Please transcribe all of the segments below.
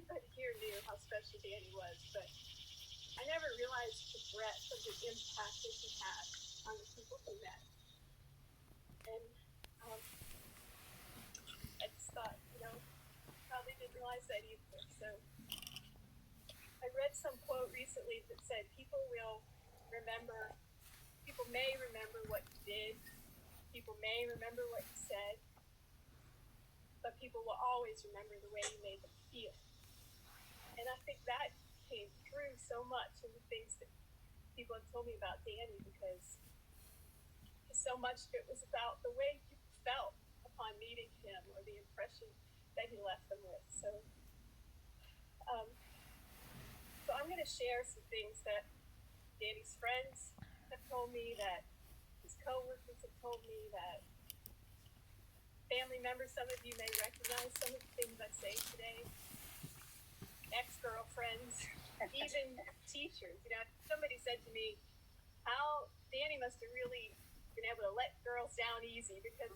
everybody here knew how special Danny was, but I never realized the breadth of the impact that he had on the people he met. And I just thought, probably didn't realize that either. So I read some quote recently that said, people may remember what you did, people may remember what you said, but people will always remember the way you made them feel. And I think that came through so much in the things that people have told me about Danny, because so much of it was about the way people felt upon meeting him, or the impression that he left them with. So I'm going to share some things that Danny's friends have told me, that his coworkers have told me, that family members, some of you may recognize some of the things I say today, ex-girlfriends, even teachers. Somebody said to me, how Danny must have really been able to let girls down easy, because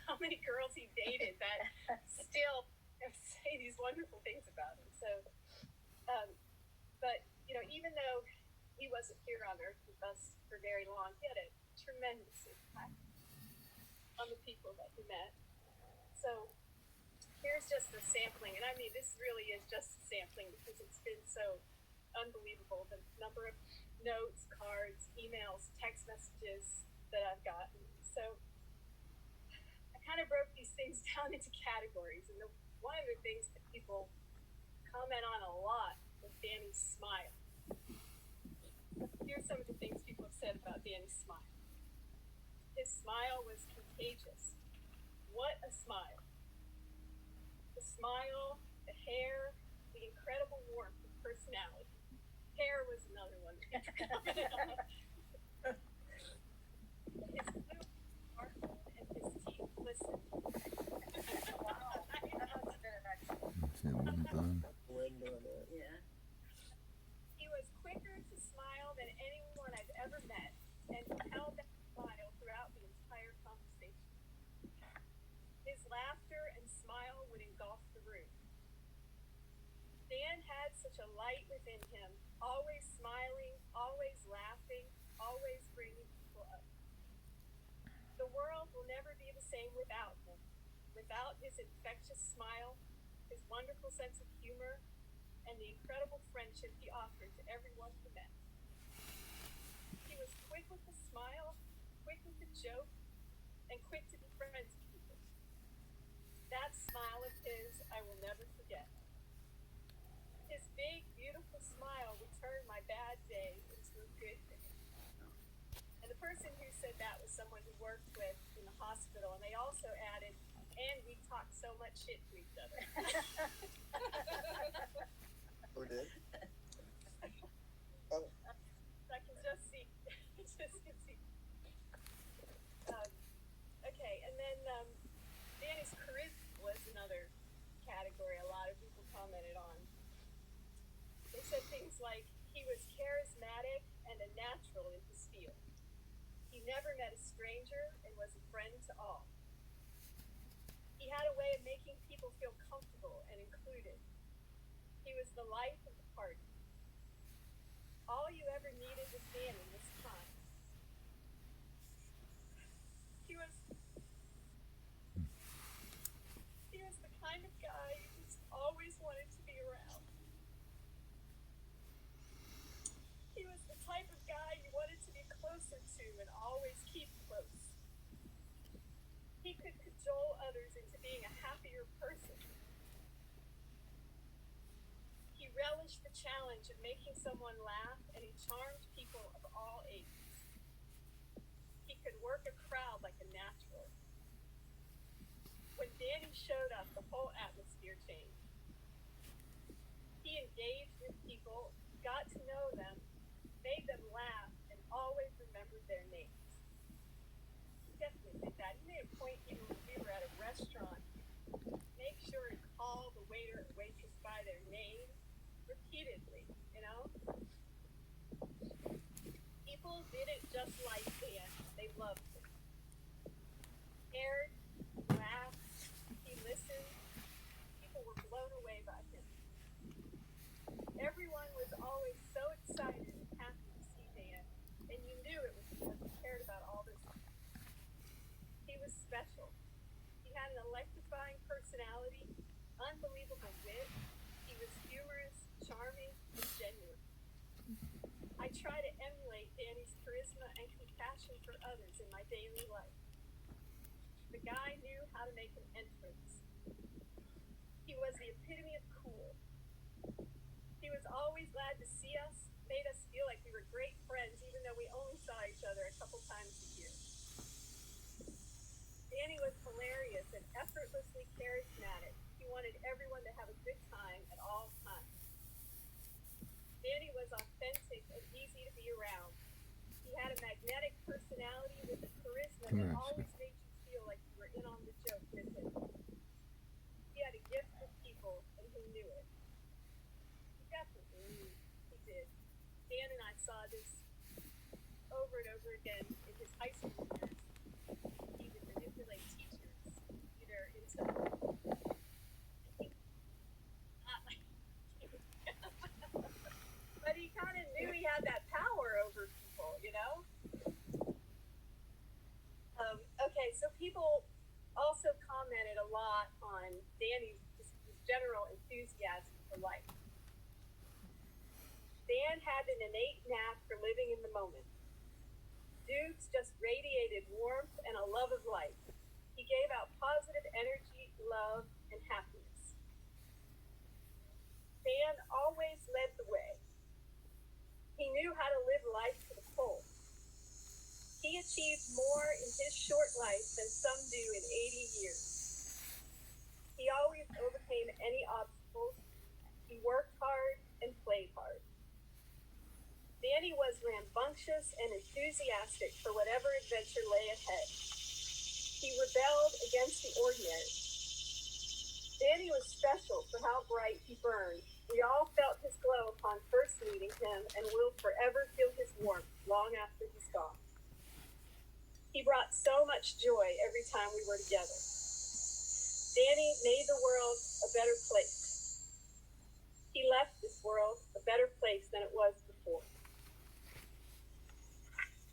how many girls he dated that still say these wonderful things about him. So, but even though he wasn't here on earth with us for very long, he had a tremendous impact on the people that he met. So here's just a sampling, and I mean, this really is just a sampling, because it's been so unbelievable, the number of notes, cards, emails, text messages that I've gotten. So I kind of broke these things down into categories, and one of the things that people comment on a lot was Danny's smile. Here's some of the things people have said about Danny's smile. His smile was contagious. What a smile. The smile, the hair, the incredible warmth of personality. Hair was another one that people commented on. His blue sparkled and his teeth glistened. Wow. That must have been an excellent. Yeah. He was quicker to smile than anyone I've ever met, and he held that smile throughout the entire conversation. His laughter and smile would engulf the room. Dan had such a light within him, always smiling, always laughing, always bringing people up. The world will never be the same without him, without his infectious smile, his wonderful sense of humor, and the incredible friendship he offered to everyone he met. He was quick with a smile, quick with a joke, and quick to be friends with people. That smile of his I will never forget. His big, beautiful smile would turn my bad day into a good day. And the person who said that was someone who worked with in the hospital, and they also added, and we talked so much shit to each other. Who did? Oh. I can just see. Okay, and then Danny's charisma was another category a lot of people commented on. They said things like, he was charismatic and a natural in his field. He never met a stranger and was a friend to all. He had a way of making people feel comfortable and included. He was the life of the party. All you ever needed was Danny this time. He was the kind of guy you just always wanted to be around. He was the type of guy you wanted to be closer to and always keep close. He could cajole others into being a happier person. He relished the challenge of making someone laugh, and he charmed people of all ages. He could work a crowd like a natural. When Danny showed up, the whole atmosphere changed. He engaged with people, got to know them, made them laugh, and always remembered their names. He definitely did that. He made a point, even when we were at a restaurant, make sure to call the waiter or waitress by their name repeatedly, People didn't just like Dan, they loved him. Cared, laughed, he listened. People were blown away by him. special. He had an electrifying personality, unbelievable wit. He was humorous, charming, and genuine. I try to emulate Danny's charisma and compassion for others in my daily life. The guy knew how to make an entrance. He was the epitome of cool. He was always glad to see us, made us feel like we were great friends, even though we only saw each other a couple times a year. Danny was hilarious and effortlessly charismatic. He wanted everyone to have a good time at all times. Danny was authentic and easy to be around. He had a magnetic personality with a charisma that always made you feel like you were in on the joke with him. He had a gift for people, and he knew it. He definitely knew he did. Dan and I saw this over and over again in his high school years. He would manipulate teachers, either into but he kind of knew he had that power over people, you know? Okay, so people also commented a lot on Danny's his general enthusiasm for life. Dan had an innate knack for living in the moment. Dudes just radiated warmth and a love of life. He gave out positive energy, love, and happiness. Dan always led the way. He knew how to live life to the full. He achieved more in his short life than some do in 80 years. He always overcame any obstacles. He worked hard and played hard. Danny was rambunctious and enthusiastic for whatever adventure lay ahead. He rebelled against the ordinary. Danny was special for how bright he burned. We all felt his glow upon first meeting him and will forever feel his warmth long after he's gone. He brought so much joy every time we were together. Danny made the world a better place. He left this world a better place than it was before.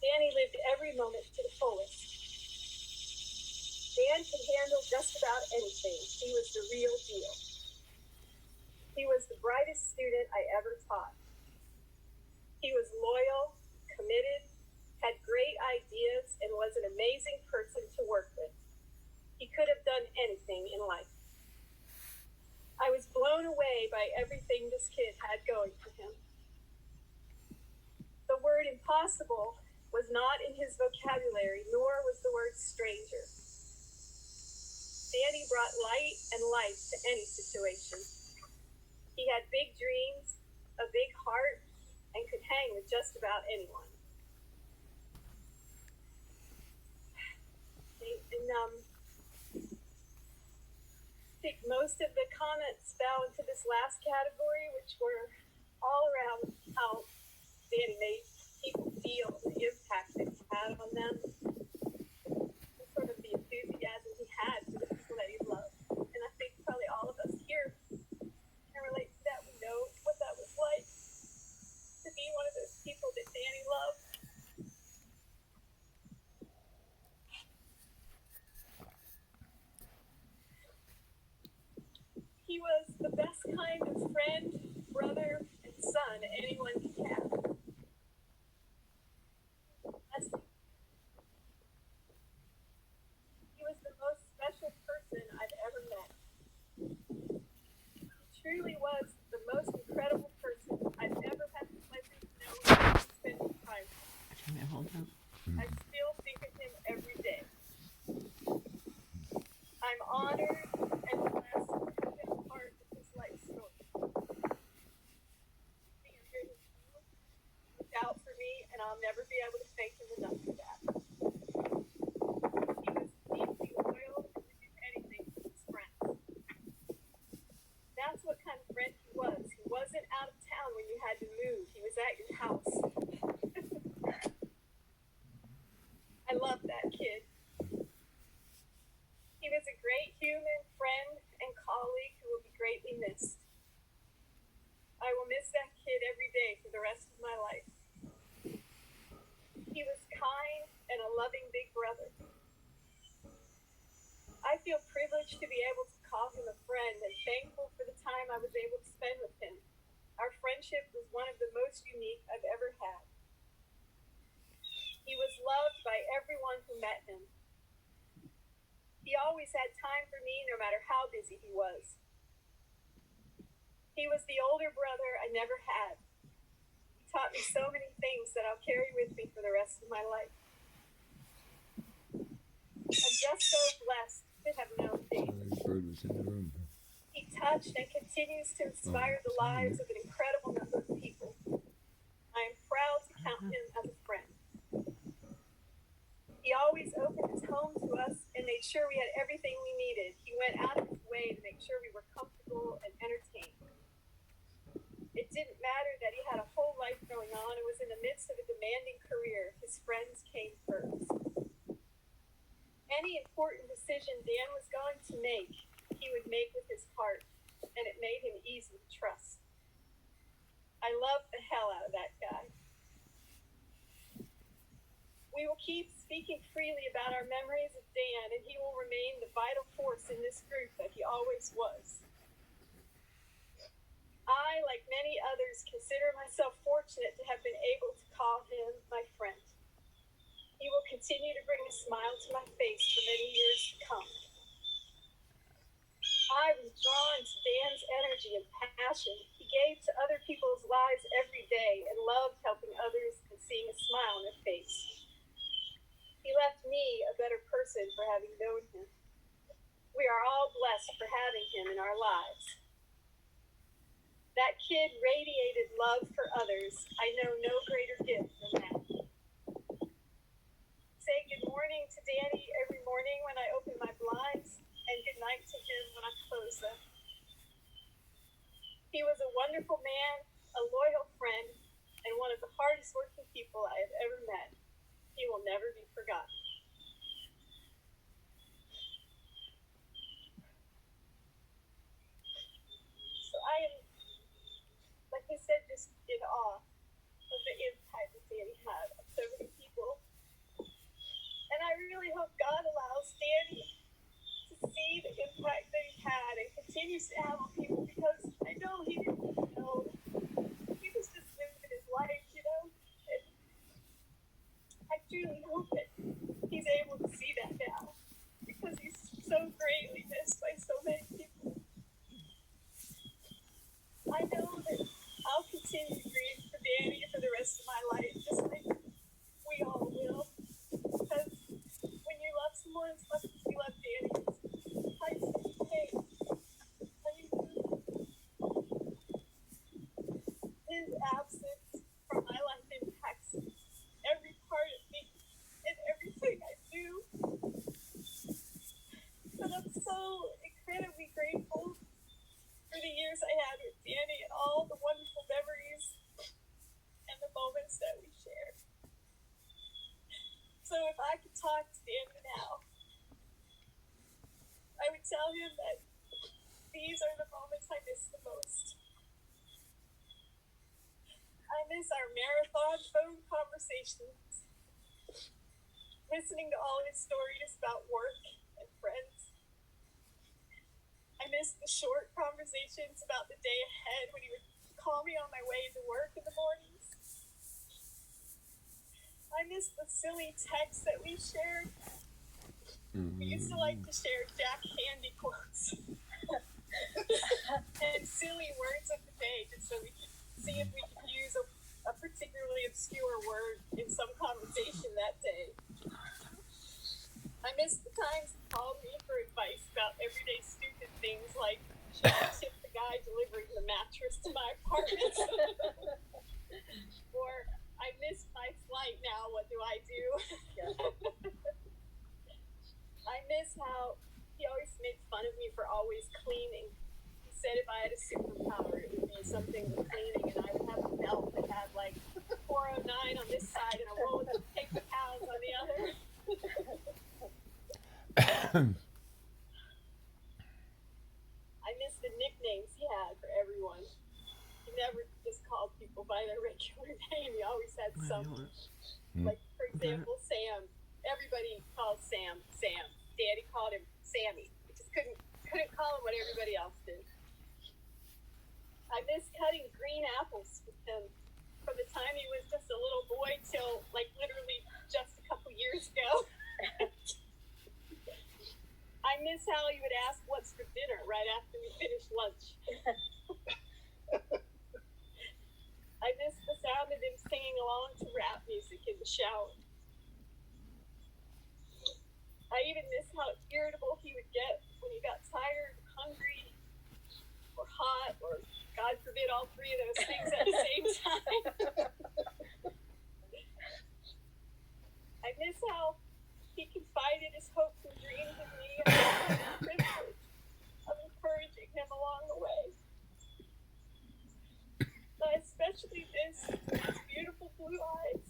Danny lived every moment to the fullest. Dan could handle just about anything. He was the real deal. He was the brightest student I ever taught. He was loyal, committed, had great ideas, and was an amazing person to work with. He could have done anything in life. I was blown away by everything this kid had going for him. The word impossible was not in his vocabulary, nor was the word stranger. Danny brought light and life to any situation. He had big dreams, a big heart, and could hang with just about anyone. I think most of the comments fell into this last category, which were all around how Danny made people feel, the impact that he had on them, and sort of the enthusiasm he had for the people that he loved. And I think probably all of us here can relate to that. We know what that was like to be one of those people that Danny loved. He was the best kind of friend, brother, and son anyone could have. He was the most special person I've ever met. He truly was the most incredible person I've ever had the pleasure to know and spend time with. I still think of him every day. I'm honored and blessed to have been part of his life story. Looked out for me, and I'll never be able to thank him enough for that. He was deeply loyal and would do anything for his friends. That's what kind of friend he was. He wasn't out of town when you had to move. He was at your house. I love that kid. He was a great human, friend, and colleague who will be greatly missed. I will miss that kid every day for the rest of my life. He was kind and a loving big brother. I feel privileged to be able to call him a friend and thankful for the time I was able to spend with him. Our friendship was one of the most unique I've ever had. He was loved by everyone who met him. He always had time for me no matter how busy he was. He was the older brother I never had. He taught me so many things that I'll carry with me for the rest of my life. I'm just so blessed to have known David. Bird was in the room. He touched and continues to inspire the lives of an incredible number of people. I am proud to count him as a friend. He always opened his home to us and made sure we had everything we needed. He went out of his way to make sure we were comfortable and entertained. It didn't matter that he had a whole life going on and was in the midst of a demanding career. His friends came first. Any important decision Dan was going to make, he would make with his heart, and it made him easy to trust. I love the hell out of that guy. We will keep speaking freely about our memories of Dan, and he will remain the vital force in this group that he always was. I, like many others, consider myself fortunate to have been able to call him my friend. He will continue to bring a smile to my face for many years to come. I was drawn to Dan's energy and passion. He gave to other people's lives every day and loved helping others and seeing a smile on their face. He left me a better person for having known him. We are all blessed for having him in our lives. That kid radiated love for others. I know no greater gift than that. Say good morning to Danny every morning when I open my blinds, and good night to him when I close them. He was a wonderful man, a loyal friend, and one of the hardest working people I have ever met. He will never be forgotten. So I am, like I said, just in awe of the impact that Danny had on so many people. And I really hope God allows Danny to see the impact that he had and continues to have on people, because I know he didn't even know. He was just living his life, you know? And I truly hope that he's able to see that now, because he's so greatly missed by so many people. I know that I'll continue to grieve for Danny for the rest of my life, just like we all will. Because when you love someone as much as you love Danny, it's hard to say, I mean, his absence from my life impacts every part of me and everything I do. But I'm so incredibly grateful for the years I had with Danny and all the wonderful memories and the moments that we shared. So if I could talk to Danny now, I would tell him that these are the moments I miss the most. I miss our marathon phone conversations, listening to all his stories about work and friends. I miss the short conversations about the day ahead when he would call me on my way to work in the mornings. I miss the silly texts that we shared. We used to like to share Jack Handy quotes and silly words of the day, just so we could see if we could use a particularly obscure word in some conversation that day. I miss the times he called me for advice about everyday stupid things like, should I tip the guy delivering the mattress to my apartment? Or, I missed my flight now, what do I do? I miss how he always made fun of me for always cleaning. He said if I had a superpower, it would be something with cleaning, and I would have a belt that had like 409 on this side and a roll of paper towels on the other. I miss the nicknames he had for everyone. He never just called people by their regular name. He always had some. Like, for example, Sam. Everybody called Sam, Sam. Daddy called him Sammy. I just couldn't call him what everybody else did. I miss cutting green apples with him from the time he was just a little boy till like literally just a couple years ago. I miss how he would ask what's for dinner right after we finished lunch. I miss the sound of him singing along to rap music in the shower. I even miss how irritable he would get when he got tired, hungry, or hot, or God forbid all three of those things at the same time. I miss how he confided his hopes and dreams with me and I had the privilege of encouraging him along the way. I especially miss his beautiful blue eyes,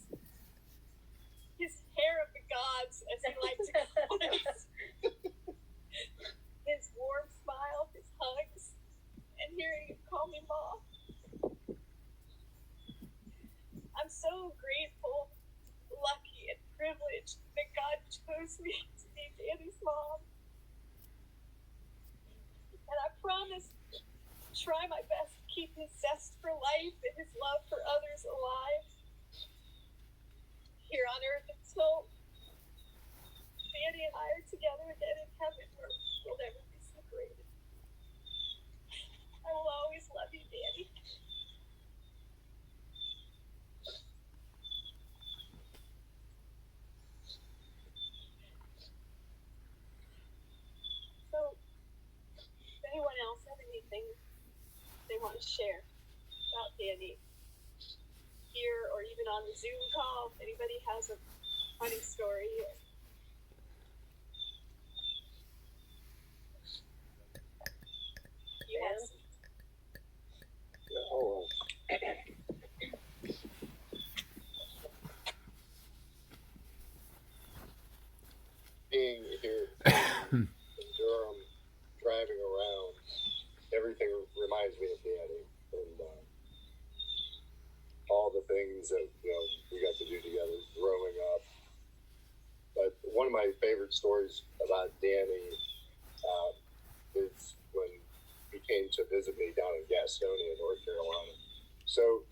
his hair of the gods, as he liked to call it, his warm smile, his hugs, and hearing him call me Mom. I'm so grateful, lucky, and privileged that God chose me to be Danny's mom. And I promise to try my best to keep his zest for life and his love for others alive here on earth until Danny and I are together again in heaven where we'll never be separated. I will always love you, Danny. So, does anyone else have anything they want to share about Danny here or even on the Zoom call? If anybody has a funny story or yes. Oh, being here in Durham, driving around, everything reminds me of Danny and all the things that we got to do together growing up. But one of my favorite stories about Danny is when he came to visit me down in Gastonia, North Carolina. So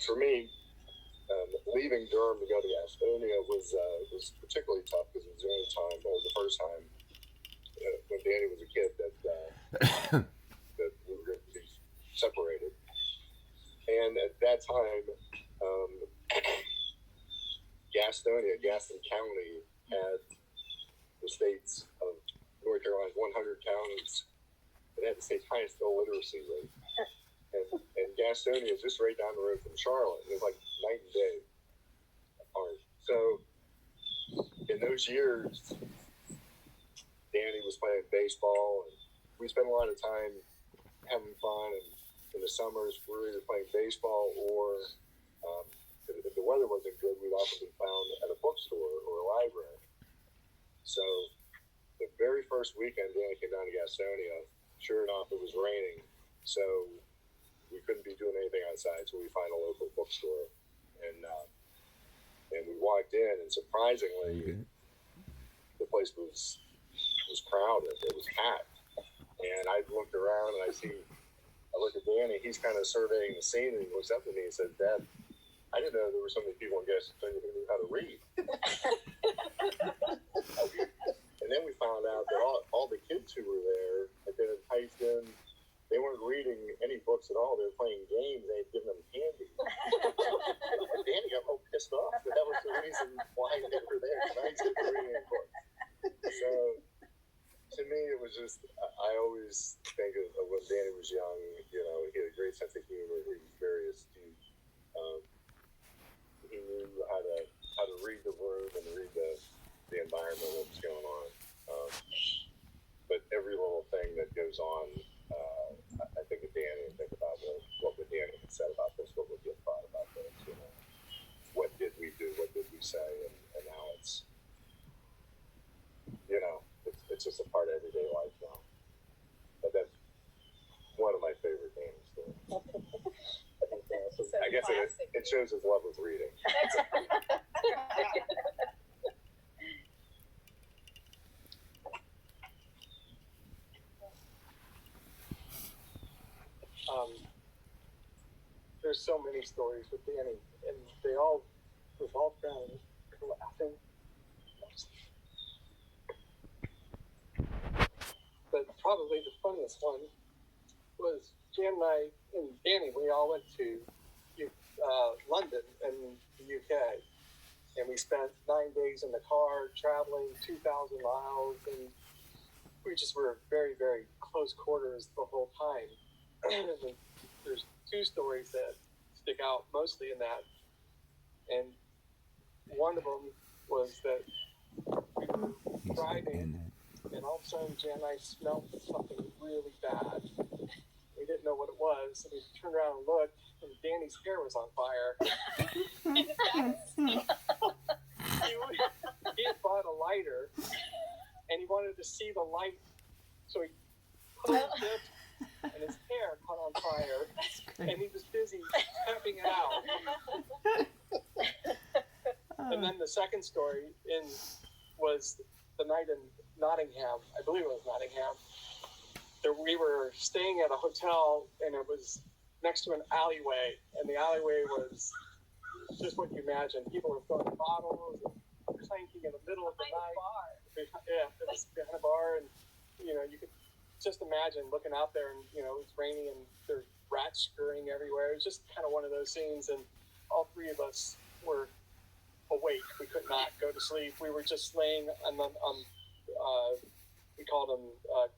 for me, leaving Durham to go to Gastonia was particularly tough because it was the only time, or the first time, when Danny was a kid that that we were going to be separated. And at that time, Gaston County had the state's of North Carolina's 100 counties. It had the state's highest illiteracy rate. And Gastonia is just right down the road from Charlotte. It was like night and day apart. So in those years, Danny was playing baseball, and we spent a lot of time having fun. And in the summers, we were either playing baseball or if the weather wasn't good, we'd often be found at a bookstore or a library. So the very first weekend Danny came down to Gastonia, sure enough, it was raining. So we couldn't be doing anything outside, so we find a local bookstore, and we walked in, and surprisingly, the place was crowded. It was packed, and I looked around, and I looked at Danny. He's kind of surveying the scene, and he looks up at me and said, "Dad, I didn't know there were so many people in Gastonia who knew how to read." And then we found out that all the kids who were there had been enticed in. They weren't reading any books at all. They were playing games. They had given them candy. And Danny got all pissed off, but that was the reason why they were there. Tonight's reading a book. So to me, it was just, I always think of when Danny was young, he had a great sense of humor. He was very astute. He knew how to read the room and read the environment, what was going on. But every little thing that goes on, I think of Danny and think about what would Danny have said about this, what would he have thought about this, what did we do, what did we say, and now it's just a part of everyday life now. But that's one of my favorite Danny stories. I guess it shows his love of reading. there's so many stories with Danny, and they all revolve around laughing. But probably the funniest one was Jan and I and Danny. We all went to London in the UK, and we spent 9 days in the car traveling 2,000 miles, and we just were very, very close quarters the whole time. And there's two stories that stick out mostly in that, and one of them was that we were driving, and all of a sudden Jan and I smelled something really bad. We didn't know what it was, so we turned around and looked, and Danny's hair was on fire. He had bought a lighter, and he wanted to see the light, so he put it dipped, and his hair caught on fire, and he was busy tapping it out. And then the second story was the night in Nottingham. I believe it was Nottingham. We were staying at a hotel, and it was next to an alleyway, and the alleyway was just what you imagine. People were throwing bottles and clanking in the middle of the night. Yeah, it was behind a bar, and you could just imagine looking out there, and it's raining, and there's rats scurrying everywhere. It was just kind of one of those scenes, and all three of us were awake. We could not go to sleep. We were just laying on we called them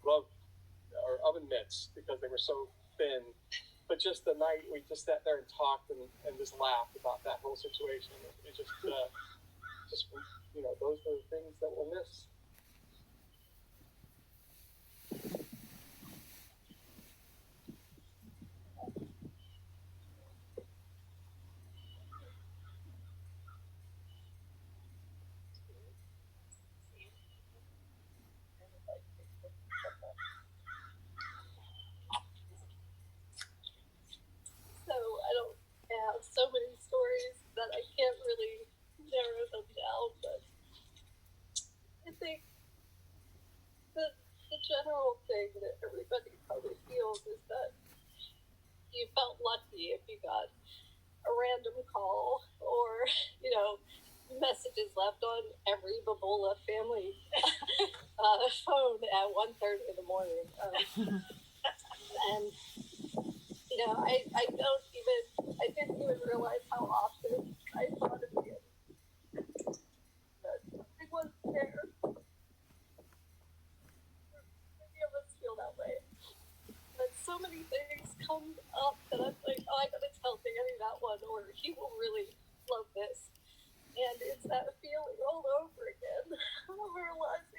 glove or oven mitts because they were so thin. But just the night, we just sat there and talked and just laughed about that whole situation. It just those are the things that we'll miss. So many stories that I can't really narrow them down, but I think the general thing that everybody probably feels is that you felt lucky if you got a random call or, messages left on every Babola family phone at 1:30 in the morning. And I didn't even realize how often I thought of you. But it wasn't there. Many of us feel that way. But so many things come up that I'm like, oh, I gotta tell Danny that one, or he will really love this. And it's that feeling all over again of our lives